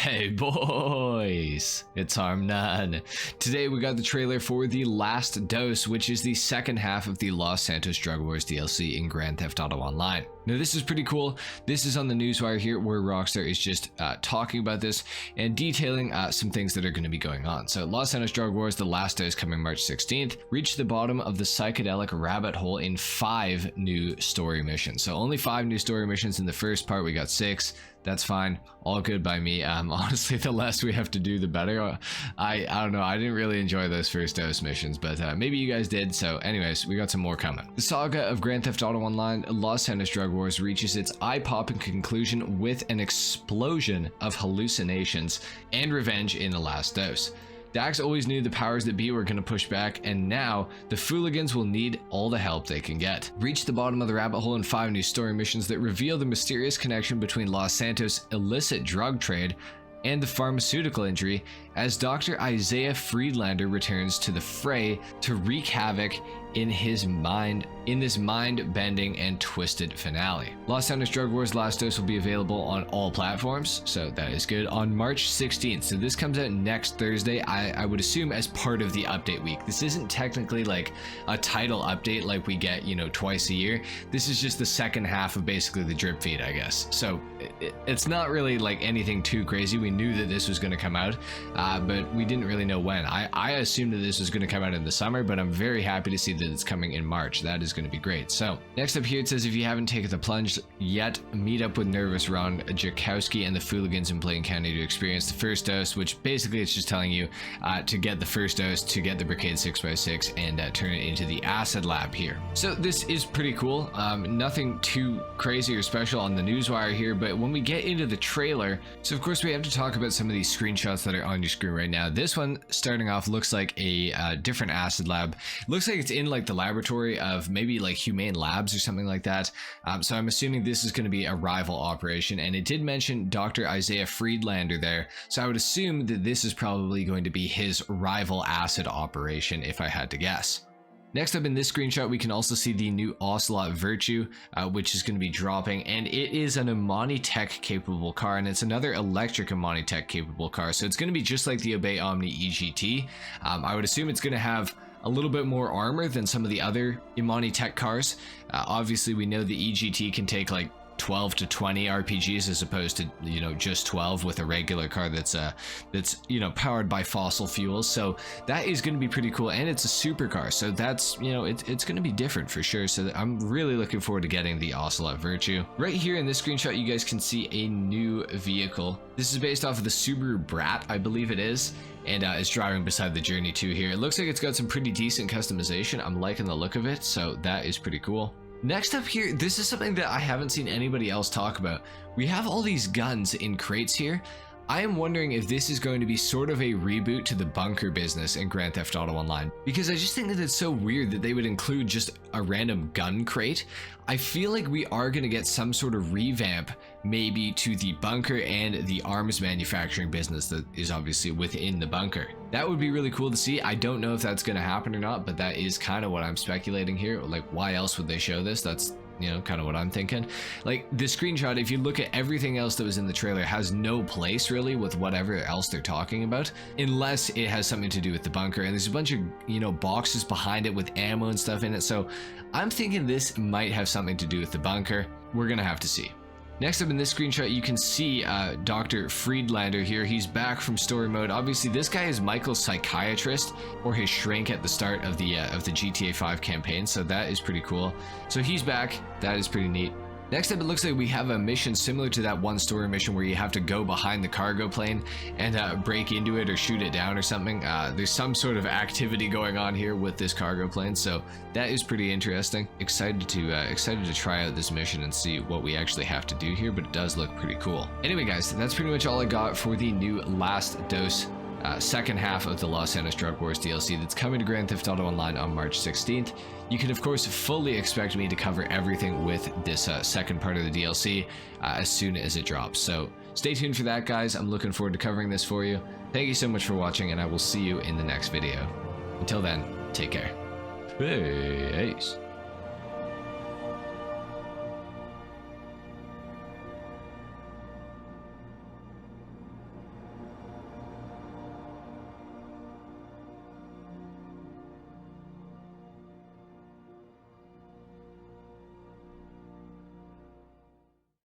Hey boys, it's HarmNone. Today we got the trailer for The Last Dose, which is the second half of the Los Santos Drug Wars DLC in Grand Theft Auto Online. Now this is pretty cool. This is on the newswire here where Rockstar is just talking about this and detailing some things that are going to be going on. So Los Santos Drug Wars The Last Dose coming March 16th. Reach the bottom of the psychedelic rabbit hole in 5 new story missions. So only 5 new story missions in the first part. We got 6. That's fine. All good by me. Honestly, the less we have to do, the better. I don't know. I didn't really enjoy those first dose missions, but maybe you guys did. So anyways, we got some more coming. The saga of Grand Theft Auto Online Los Santos Drug Wars reaches its eye-popping conclusion with an explosion of hallucinations and revenge in The Last Dose. Dax always knew the powers that be were going to push back, and now the Fooligans will need all the help they can get. Reach the bottom of the rabbit hole in 5 new story missions that reveal the mysterious connection between Los Santos' illicit drug trade and the pharmaceutical industry as Dr. Isaiah Friedlander returns to the fray to wreak havoc in this mind-bending and twisted finale. Los Santos Drug Wars Last Dose will be available on all platforms, so that is good, on March 16th. So this comes out next Thursday, I would assume as part of the update week. This isn't technically like a title update like we get, you know, twice a year. This is just the second half of basically the drip feed, I guess. So it's not really like anything too crazy. We knew that this was going to come out, but we didn't really know when. I assumed that this was going to come out in the summer, but I'm very happy to see that it's coming in March. That is going to be great. So next up here it says, if you haven't taken the plunge yet, meet up with Nervous Ron Jakowski and the Fooligans in Blaine County to experience the first dose, which basically it's just telling you to get the first dose, to get the Brigade 6x6 and turn it into the acid lab here. So this is pretty cool. Nothing too crazy or special on the newswire here, but when we get into the trailer, so of course we have to talk about some of these screenshots that are on your screen right now. This one starting off looks like a different acid lab. It looks like it's in like the laboratory of maybe like Humane Labs or something like that. So I'm assuming this is going to be a rival operation, and it did mention Dr. Isaiah Friedlander there, so I would assume that this is probably going to be his rival acid operation if I had to guess. Next up in this screenshot, we can also see the new Ocelot Virtue, which is going to be dropping, and it is an Imani Tech capable car, and it's another electric Imani Tech capable car, so it's going to be just like the Obey Omni EGT. I would assume it's going to have a little bit more armor than some of the other Imani Tech cars. Obviously, we know the EGT can take like 12 to 20 RPGs as opposed to, you know, just 12 with a regular car that's you know, powered by fossil fuels. So that is going to be pretty cool, and it's a supercar, so that's, you know, it's going to be different for sure. So I'm really looking forward to getting the Ocelot Virtue. Right here in this screenshot you guys can see a new vehicle. This is based off of the Subaru Brat, I believe it is, and it's driving beside the Journey 2 here. It looks like it's got some pretty decent customization. I'm liking the look of it, so that is pretty cool. Next up here, this is something that I haven't seen anybody else talk about. We have all these guns in crates here. I am wondering if this is going to be sort of a reboot to the bunker business in Grand Theft Auto Online, because I just think that it's so weird that they would include just a random gun crate. I feel like we are going to get some sort of revamp maybe to the bunker and the arms manufacturing business that is obviously within the bunker. That would be really cool to see. I don't know if that's going to happen or not, but that is kind of what I'm speculating here. Like, why else would they show this? That's, you know, kind of what I'm thinking. Like, the screenshot, if you look at everything else that was in the trailer, has no place really with whatever else they're talking about, unless it has something to do with the bunker. And there's a bunch of, you know, boxes behind it with ammo and stuff in it. So I'm thinking this might have something to do with the bunker. We're gonna have to see. Next up in this screenshot, you can see Dr. Friedlander here. He's back from story mode. Obviously, this guy is Michael's psychiatrist, or his shrink at the start of the GTA 5 campaign, so that is pretty cool. So he's back. That is pretty neat. Next up, it looks like we have a mission similar to that one story mission where you have to go behind the cargo plane and break into it or shoot it down or something. There's some sort of activity going on here with this cargo plane, so that is pretty interesting. Excited to try out this mission and see what we actually have to do here, but it does look pretty cool. Anyway, guys, that's pretty much all I got for the new Last Dose second half of the Los Santos Drug Wars DLC that's coming to Grand Theft Auto Online on March 16th. You can of course fully expect me to cover everything with this second part of the DLC as soon as it drops. So stay tuned for that, guys. I'm looking forward to covering this for you. Thank you so much for watching, and I will see you in the next video. Until then, take care. Peace.